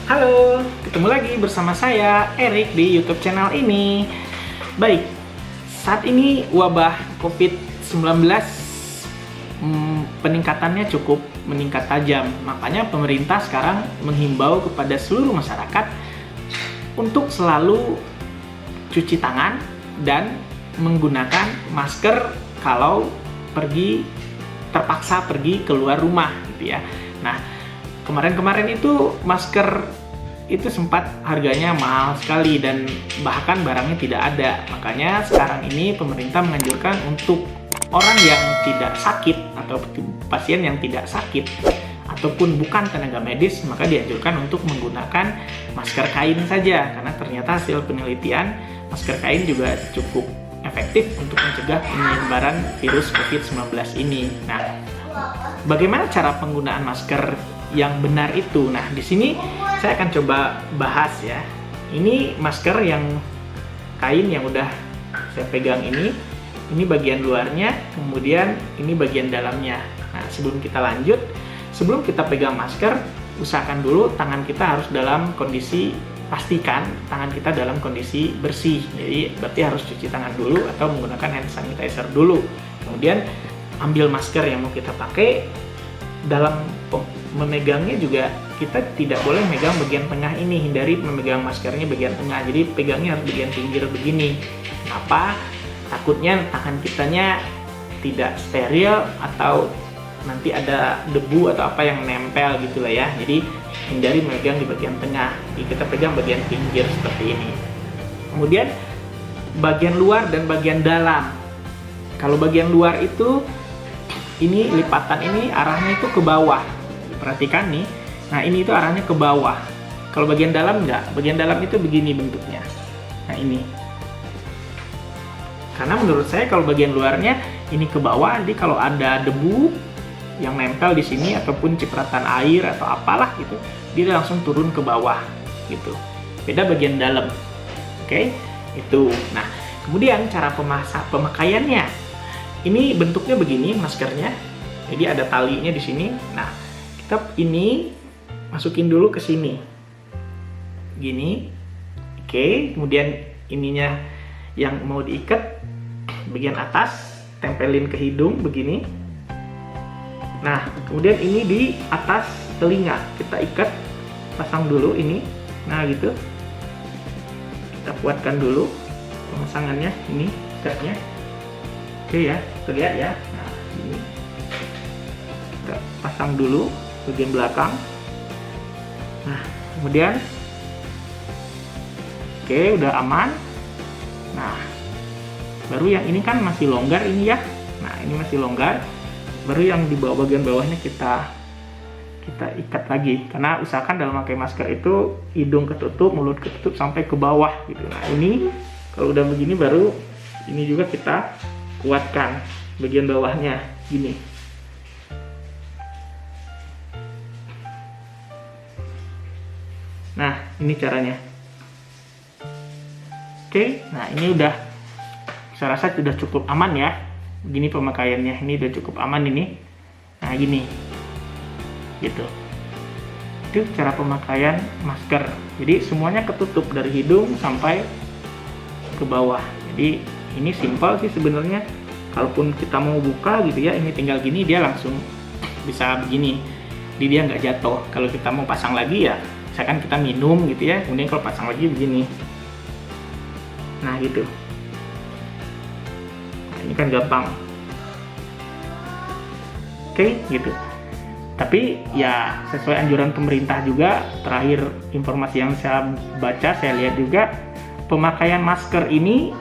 Halo, ketemu lagi bersama saya, Erik, di YouTube channel ini. Baik, saat ini wabah COVID-19 peningkatannya cukup meningkat tajam. Makanya pemerintah sekarang menghimbau kepada seluruh masyarakat untuk selalu cuci tangan dan menggunakan masker kalau terpaksa pergi keluar rumah gitu ya. Nah, kemarin-kemarin itu masker itu sempat harganya mahal sekali dan bahkan barangnya tidak ada. Makanya sekarang ini pemerintah menganjurkan untuk orang yang tidak sakit atau pasien yang tidak sakit ataupun bukan tenaga medis, maka dianjurkan untuk menggunakan masker kain saja, karena ternyata hasil penelitian masker kain juga cukup efektif untuk mencegah penyebaran virus COVID-19 ini. Nah, bagaimana cara penggunaan masker yang benar itu? Nah, di sini saya akan coba bahas ya. Ini masker yang kain yang udah saya pegang ini bagian luarnya, kemudian ini bagian dalamnya. Nah, sebelum kita lanjut, sebelum kita pegang masker, usahakan dulu tangan kita harus dalam kondisi, pastikan tangan kita dalam kondisi bersih. Jadi berarti harus cuci tangan dulu atau menggunakan hand sanitizer dulu. Kemudian ambil masker yang mau kita pakai. Dalam memegangnya juga kita tidak boleh megang bagian tengah ini, hindari memegang maskernya bagian tengah, jadi pegangnya harus bagian pinggir begini. Kenapa? Takutnya tangan kitanya tidak steril atau nanti ada debu atau apa yang nempel gitu lah ya. Jadi hindari memegang di bagian tengah, jadi kita pegang bagian pinggir seperti ini. Kemudian bagian luar dan bagian dalam. Kalau bagian luar itu ini lipatan ini arahnya itu ke bawah, perhatikan nih. Nah, ini itu arahnya ke bawah. Kalau bagian dalam enggak, bagian dalam itu begini bentuknya. Nah, ini karena menurut saya kalau bagian luarnya ini ke bawah, jadi kalau ada debu yang nempel di sini ataupun cipratan air atau apalah gitu, dia langsung turun ke bawah gitu. Beda bagian dalam. Oke, itu. Nah, kemudian cara pemakaiannya. Ini bentuknya begini maskernya. Jadi ada talinya di sini. Nah, kita ini masukin dulu ke sini. Gini. Oke, kemudian ininya yang mau diikat bagian atas tempelin ke hidung begini. Nah, kemudian ini di atas telinga kita ikat, pasang dulu ini. Nah, gitu. Kita kuatkan dulu pemasangannya, ini ikatnya. Oke ya, terlihat ya. Nah, ini kita pasang dulu bagian belakang. Nah, kemudian oke, udah aman. Nah, baru yang ini kan masih longgar ini ya. Nah, ini masih longgar. Baru yang di bawah bagian bawahnya kita ikat lagi. Karena usahakan dalam pakai masker itu hidung ketutup, mulut ketutup sampai ke bawah gitu. Nah, ini kalau udah begini baru ini juga kita kuatkan bagian bawahnya gini. Nah, ini caranya. Oke, nah ini udah, saya rasa sudah cukup aman ya. Begini pemakaiannya, ini udah cukup aman ini. Nah, gini, gitu. Itu cara pemakaian masker. Jadi semuanya ketutup dari hidung sampai ke bawah. Jadi ini simpel sih sebenarnya. Kalaupun kita mau buka gitu ya, ini tinggal gini dia langsung bisa begini. Jadi dia nggak jatuh. Kalau kita mau pasang lagi ya, misalkan kita minum gitu ya, kemudian kalau pasang lagi begini. Nah, gitu. Nah, ini kan gampang. Oke, gitu. Tapi ya sesuai anjuran pemerintah juga, terakhir informasi yang saya baca, saya lihat juga pemakaian masker ini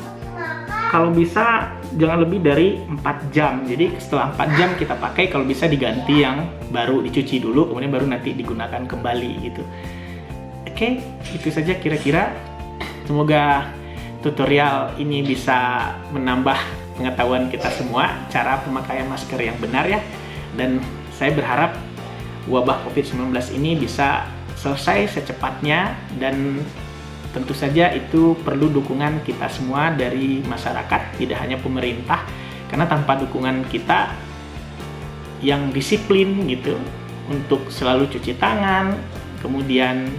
kalau bisa jangan lebih dari 4 jam. Jadi setelah 4 jam kita pakai, kalau bisa diganti yang baru, dicuci dulu, kemudian baru nanti digunakan kembali gitu. Oke, itu saja kira-kira. Semoga tutorial ini bisa menambah pengetahuan kita semua cara pemakaian masker yang benar ya. Dan saya berharap wabah COVID-19 ini bisa selesai secepatnya, dan tentu saja itu perlu dukungan kita semua dari masyarakat, tidak hanya pemerintah, karena tanpa dukungan kita yang disiplin gitu untuk selalu cuci tangan, kemudian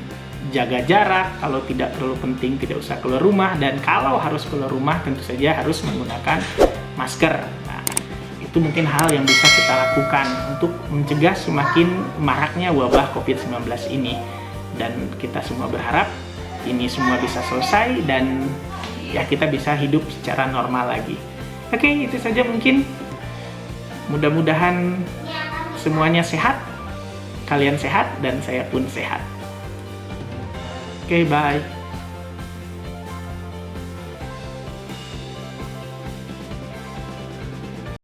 jaga jarak, kalau tidak terlalu penting tidak usah keluar rumah, dan kalau harus keluar rumah tentu saja harus menggunakan masker. Nah, itu mungkin hal yang bisa kita lakukan untuk mencegah semakin maraknya wabah COVID-19 ini. Dan kita semua berharap ini semua bisa selesai dan ya kita bisa hidup secara normal lagi. Oke, itu saja mungkin. Mudah-mudahan semuanya sehat, kalian sehat, dan saya pun sehat. Oke, bye.